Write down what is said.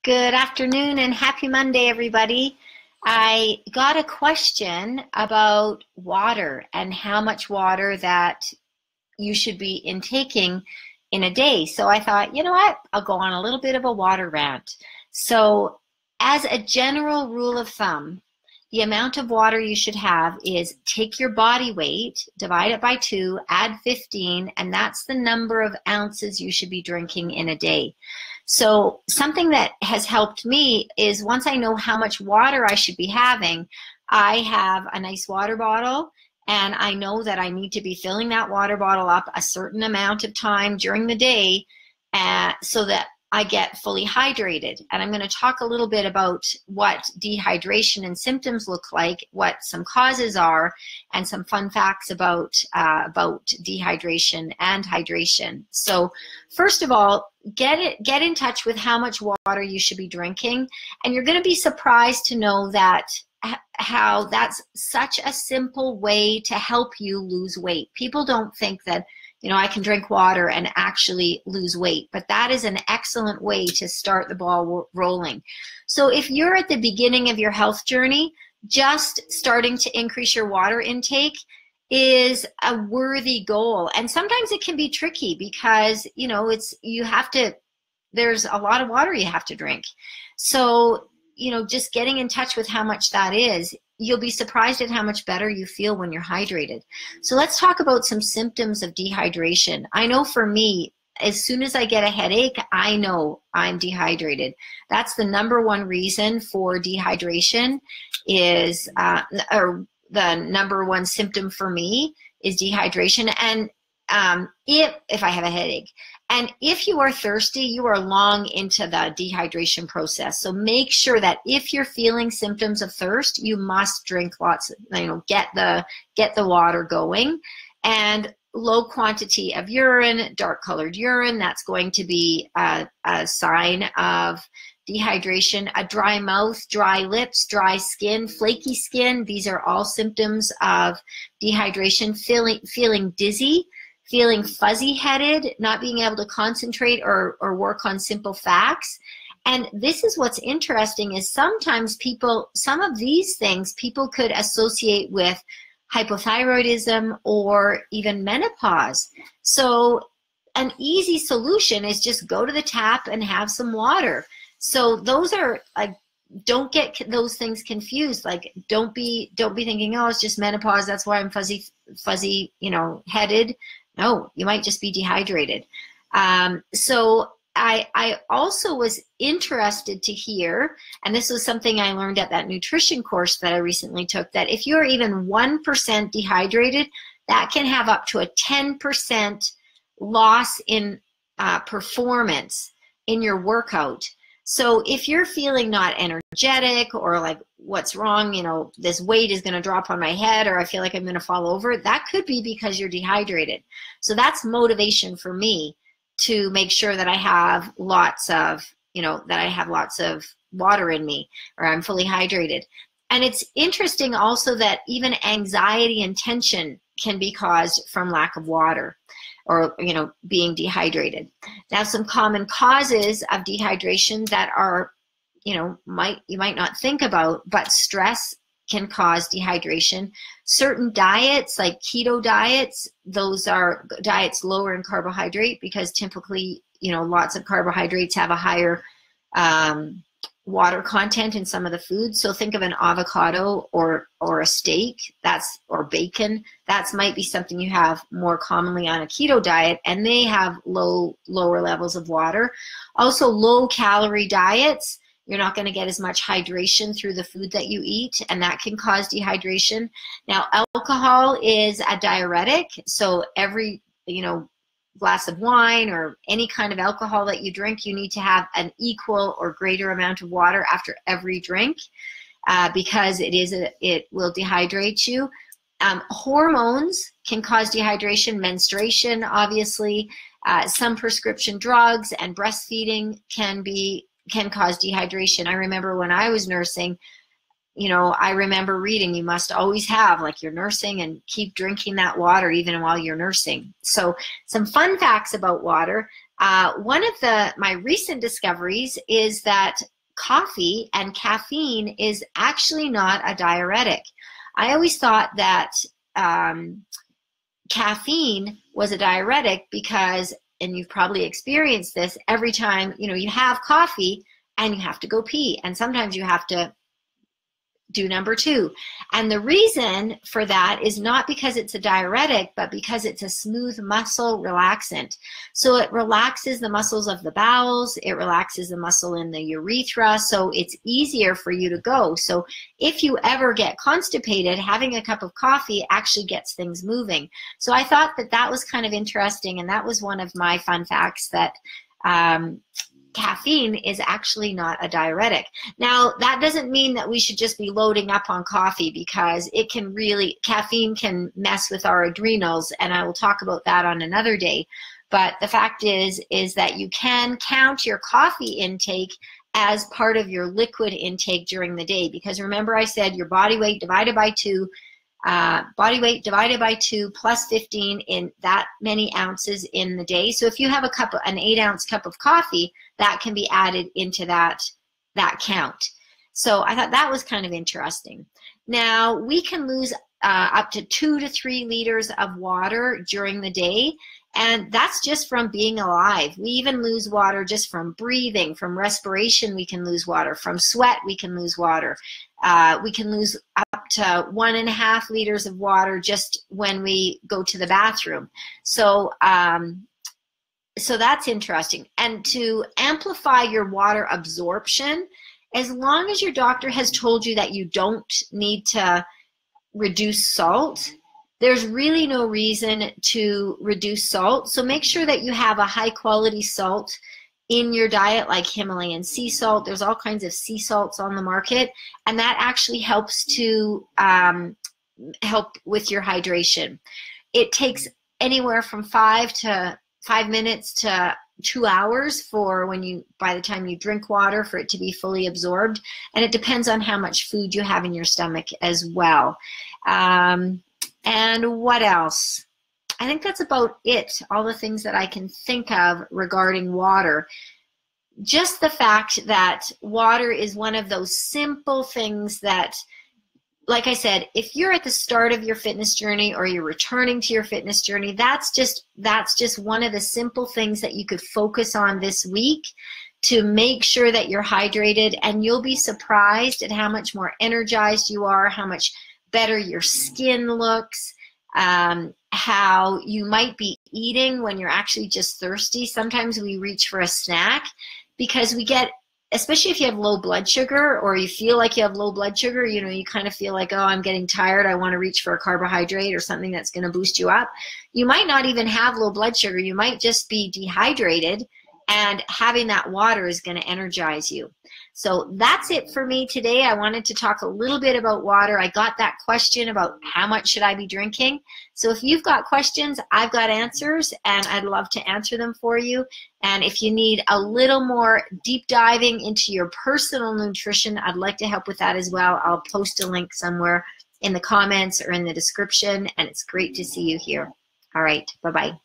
Good afternoon and happy Monday, everybody. I got a question about water and how much water that you should be intaking in a day. So I thought, you know what, I'll go on a little bit of a water rant. So as a general rule of thumb, the amount of water you should have is take your body weight, divide it by 2, add 15, and that's the number of ounces you should be drinking in a day. So something that has helped me is once I know how much water I should be having, I have a nice water bottle, and I know that I need to be filling that water bottle up a certain amount of time during the day so that I get fully hydrated. And I'm going to talk a little bit about what dehydration and symptoms look like, what some causes are, and some fun facts about dehydration and hydration. So first of all, get in touch with how much water you should be drinking, and you're going to be surprised to know that how that's such a simple way to help you lose weight. People don't think that, you know, I can drink water and actually lose weight, but that is an excellent way to start the ball rolling. So if you're at the beginning of your health journey, just starting to increase your water intake is a worthy goal. And sometimes it can be tricky because, you know, there's a lot of water you have to drink. So, you know, just getting in touch with how much that is, you'll be surprised at how much better you feel when you're hydrated. So let's talk about some symptoms of dehydration. I know for me, as soon as I get a headache, I know I'm dehydrated. That's the number one reason for dehydration is, or the number one symptom for me is dehydration. And if I have a headache. And if you are thirsty, you are long into the dehydration process. So make sure that if you're feeling symptoms of thirst, you must drink lots, get the water going. And low quantity of urine, dark colored urine, that's going to be a sign of dehydration. A dry mouth, dry lips, dry skin, flaky skin, these are all symptoms of dehydration. Feeling dizzy, feeling fuzzy-headed, not being able to concentrate or work on simple facts. And this is what's interesting is sometimes some of these things people could associate with hypothyroidism or even menopause. So an easy solution is just go to the tap and have some water. So those are like, don't get those things confused. Like, don't be thinking, oh, it's just menopause, that's why I'm fuzzy, headed. No, you might just be dehydrated. So I also was interested to hear, and this was something I learned at that nutrition course that I recently took, that if you're even 1% dehydrated, that can have up to a 10% loss in performance in your workout. So if you're feeling not energetic or like, what's wrong, this weight is going to drop on my head, or I feel like I'm going to fall over, that could be because you're dehydrated. So that's motivation for me to make sure that I have lots of, water in me, or I'm fully hydrated. And it's interesting also that even anxiety and tension can be caused from lack of water, or being dehydrated. Now, some common causes of dehydration that are, you might not think about, but stress can cause dehydration. Certain diets, like keto diets, those are diets lower in carbohydrate because typically, lots of carbohydrates have a higher water content in some of the foods. So think of an avocado or a steak, or bacon. That might be something you have more commonly on a keto diet, and they have lower levels of water. Also, low calorie diets, you're not going to get as much hydration through the food that you eat, and that can cause dehydration. Now, alcohol is a diuretic, so every glass of wine or any kind of alcohol that you drink, you need to have an equal or greater amount of water after every drink, because it will dehydrate you. Hormones can cause dehydration. Menstruation, obviously. Some prescription drugs and breastfeeding can cause dehydration. I remember when I was nursing, I remember reading, you must always have, like, you're nursing and keep drinking that water even while you're nursing. So some fun facts about water. One of my recent discoveries is that coffee and caffeine is actually not a diuretic. I always thought that caffeine was a diuretic because, and you've probably experienced this, every time you have coffee and you have to go pee, and sometimes you have to do number 2. And the reason for that is not because it's a diuretic, but because it's a smooth muscle relaxant. So it relaxes the muscles of the bowels, it relaxes the muscle in the urethra, so it's easier for you to go. So if you ever get constipated, having a cup of coffee actually gets things moving. So I thought that that was kind of interesting, and that was one of my fun facts, that caffeine is actually not a diuretic. Now, that doesn't mean that we should just be loading up on coffee, because caffeine can mess with our adrenals, and I will talk about that on another day. But the fact is that you can count your coffee intake as part of your liquid intake during the day, because remember I said your body weight divided by 2, plus 15 in that many ounces in the day. So if you have an 8-ounce cup of coffee, that can be added into that count. So I thought that was kind of interesting. Now, we can lose up to 2 to 3 liters of water during the day, and that's just from being alive. We even lose water just from breathing, from respiration we can lose water, from sweat we can lose water. We can lose up to 1.5 liters of water just when we go to the bathroom. So so that's interesting. And to amplify your water absorption, as long as your doctor has told you that you don't need to reduce salt, there's really no reason to reduce salt. So make sure that you have a high quality salt in your diet, like Himalayan sea salt. There's all kinds of sea salts on the market, and that actually helps to help with your hydration. It takes anywhere from 5 minutes to 2 hours by the time you drink water, for it to be fully absorbed, and it depends on how much food you have in your stomach as well. And what else? I think that's about it, all the things that I can think of regarding water. Just the fact that water is one of those simple things that, like I said, if you're at the start of your fitness journey or you're returning to your fitness journey, that's just one of the simple things that you could focus on this week to make sure that you're hydrated, and you'll be surprised at how much more energized you are, how much better your skin looks, how you might be eating when you're actually just thirsty. Sometimes we reach for a snack because we get, especially if you have low blood sugar, or you feel like you have low blood sugar, you kind of feel like, oh, I'm getting tired, I want to reach for a carbohydrate or something that's going to boost you up. You might not even have low blood sugar, you might just be dehydrated, and having that water is going to energize you. So that's it for me today. I wanted to talk a little bit about water. I got that question about how much should I be drinking. So if you've got questions, I've got answers, and I'd love to answer them for you. And if you need a little more deep diving into your personal nutrition, I'd like to help with that as well. I'll post a link somewhere in the comments or in the description, and it's great to see you here. All right, bye-bye.